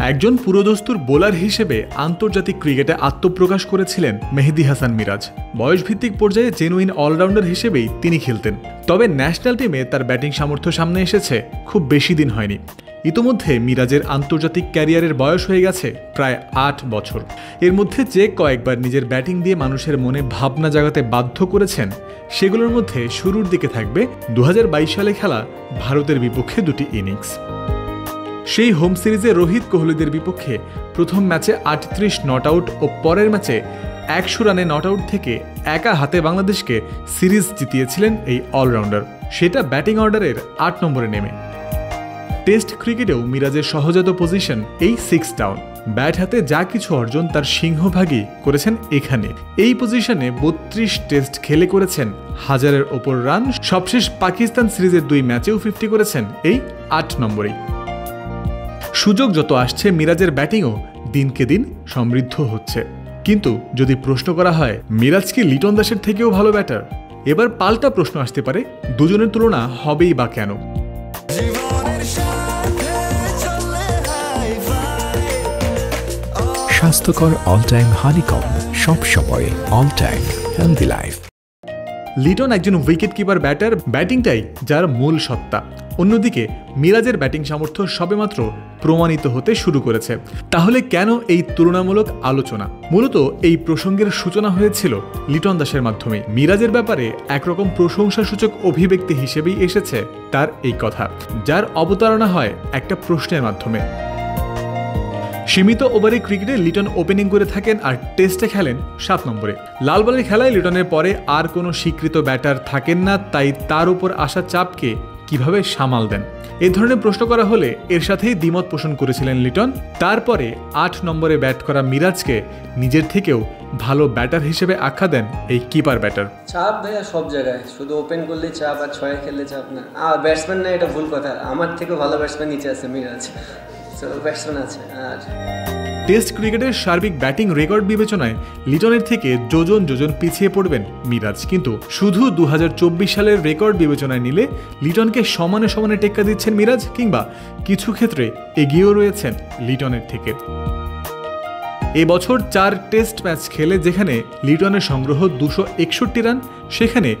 একজন পুরোদস্তুর বোলার হিসেবে আন্তর্জাতিক ক্রিকেটে আত্মপ্রকাশ করেছিলেন মেহেদী হাসান মিরাজ। বয়সভিত্তিক পর্যায়ে জেনুইন অলরাউন্ডার হিসেবেই তিনি খেলতেন। তবে ন্যাশনাল টিমে তার ব্যাটিং সামর্থ্য সামনে এসেছে খুব বেশি দিন হয়নি। ইতোমধ্যে মিরাজের আন্তর্জাতিক ক্যারিয়ারের বয়স হয়ে গেছে প্রায় ৮ বছর। এর মধ্যে যে কয়েকবার নিজের ব্যাটিং দিয়ে মানুষের মনে ভাবনা জাগাতে বাধ্য করেছেন, সেগুলোর মধ্যে শুরুর দিকে থাকবে ২০২২ সালে খেলা ভারতের বিপক্ষে ২টি ইনিংস। সেই হোম সিরিজে রোহিত কোহলিদের বিপক্ষে প্রথম ম্যাচে ৩৮ নট আউট ও পরের ম্যাচে ১০০ রানে নট আউট থেকে একা হাতে বাংলাদেশকে সিরিজ জিতিয়েছিলেন এই অলরাউন্ডার, সেটা ব্যাটিং অর্ডারের ৮ নম্বরে নেমে। টেস্ট ক্রিকেটেও মিরাজের সহজাত পজিশন এই 6 ডাউন। ব্যাট হাতে যা কিছু অর্জন তার সিংহভাগই করেছেন এখানে। এই পজিশনে ৩২ টেস্ট খেলে করেছেন ১০০০-এর ওপর রান। সবশেষ পাকিস্তান সিরিজের ২ ম্যাচেও 50 করেছেন এই ৮ নম্বরেই। সুযোগ যত আসছে মিরাজের ব্যাটিংও দিনকে দিন সমৃদ্ধ হচ্ছে। কিন্তু যদি প্রশ্ন করা হয় মিরাজ কি লিটন দাসের থেকেও ভালো ব্যাটার, এবার পাল্টা প্রশ্ন আসতে পারে, দুজনের তুলনা হবেই বা কেন? স্বাস্থ্যকর অল টাইম হানিকম, সব সময় all time healthy life. Liton একজন উইকেট কিপার ব্যাটার, ব্যাটিংটাই যার মূল সত্তা। অন্যদিকে মিরাজের ব্যাটিং সামর্থ্য সবেমাত্র প্রমাণিত হতে শুরু করেছে। তাহলে কেন এই তুলনামূলক আলোচনা? মূলত এই প্রসঙ্গের সূচনা হয়েছিল লিটন দাসের মাধ্যমে। মিরাজের ব্যাপারে একরকম প্রশংসাসূচক অভিব্যক্তি হিসেবেই এসেছে তার এই কথা, যার অবতারণা হয় একটা প্রশ্নের মাধ্যমে। সীমিত ওভারে ক্রিকেটে লিটন ওপেনিং করে থাকেন আর টেস্টে খেলেন ৭ নম্বরে। লাল বলের খেলায় লিটনের পরে আর কোনো স্বীকৃত ব্যাটার থাকেন না, তাই তার উপর আসা চাপকে কিভাবে সামাল দেন, এ ধরনের প্রশ্ন করা হলে এর সাথেই দ্বিমত পোষণ করেছিলেন লিটন। তারপরে ৮ নম্বরে ব্যাট করা মিরাজকে নিজের থেকেও ভালো ব্যাটার হিসেবে আখ্যা দেন এই কিপার ব্যাটার। চাপ ভাইয়া সব জায়গায়, শুধু ওপেন করলেই চাপ আর ৬ খেললে চাপ না। ব্যাটসম্যান না, এটা ভুল কথা, আমার থেকেও ভালো ব্যাটসম্যান নিচে আছে মিরাজ, ব্যাটসম্যান আছে। আর টেস্ট ক্রিকেটের সার্বিক ব্যাটিং রেকর্ড বিবেচনায় লিটনের থেকে যোজন যোজন পিছিয়ে পড়বেন মিরাজ। কিন্তু শুধু ২০২৪ সালের রেকর্ড বিবেচনায় নিলে লিটনকে সমানে সমানে টেক্কা দিচ্ছেন মিরাজ, কিংবা কিছু ক্ষেত্রে এগিয়েও রয়েছেন লিটনের থেকে। এবছর ৪ টেস্ট ম্যাচ খেলে যেখানে লিটনের সংগ্রহ ২৬১ রান, সেখানে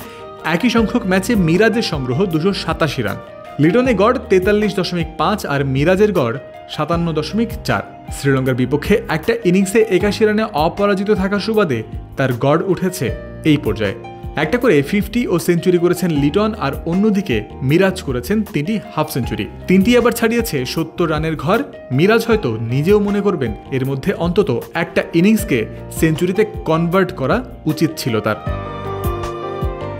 একই সংখ্যক ম্যাচে মিরাজের সংগ্রহ ২৮৭ রান। লিটনের গড় ৪৩.৫ আর মিরাজের গড় ৫৭.৪। শ্রীলঙ্কার বিপক্ষে একটা ইনিংসে ৮১ রানে অপরাজিত থাকার সুবাদে তার গড় উঠেছে এই পর্যায়ে। একটা করে 50 ও সেঞ্চুরি করেছেন লিটন, আর অন্যদিকে মিরাজ করেছেন ৩টি হাফ সেঞ্চুরি। ৩টি আবার ছাড়িয়েছে ৭০ রানের ঘর। মিরাজ হয়তো নিজেও মনে করবেন এর মধ্যে অন্তত একটা ইনিংসকে সেঞ্চুরিতে কনভার্ট করা উচিত ছিল তার।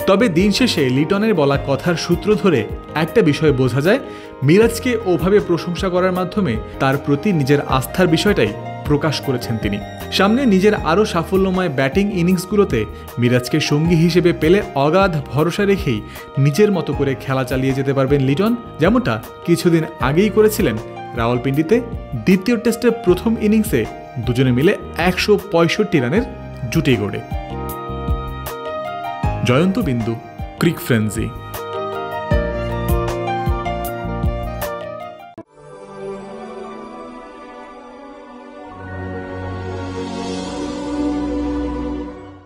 তবে দিন শেষে লিটনের বলা কথার সূত্র ধরে একটা বিষয় বোঝা যায়, মিরাজকে ওভাবে প্রশংসা করার মাধ্যমে তার প্রতি নিজের আস্থার বিষয়টাই প্রকাশ করেছেন তিনি। সামনে নিজের আরও সাফল্যময় ব্যাটিং ইনিংসগুলোতে মিরাজকে সঙ্গী হিসেবে পেলে অগাধ ভরসা রেখেই নিজের মতো করে খেলা চালিয়ে যেতে পারবেন লিটন, যেমনটা কিছুদিন আগেই করেছিলেন রাওয়ালপিন্ডিতে দ্বিতীয় টেস্টের প্রথম ইনিংসে দুজনে মিলে ১৬৫ রানের জুটি গড়ে। জয়ন্ত বিন্দু, ক্রিক ফ্রেন্সি।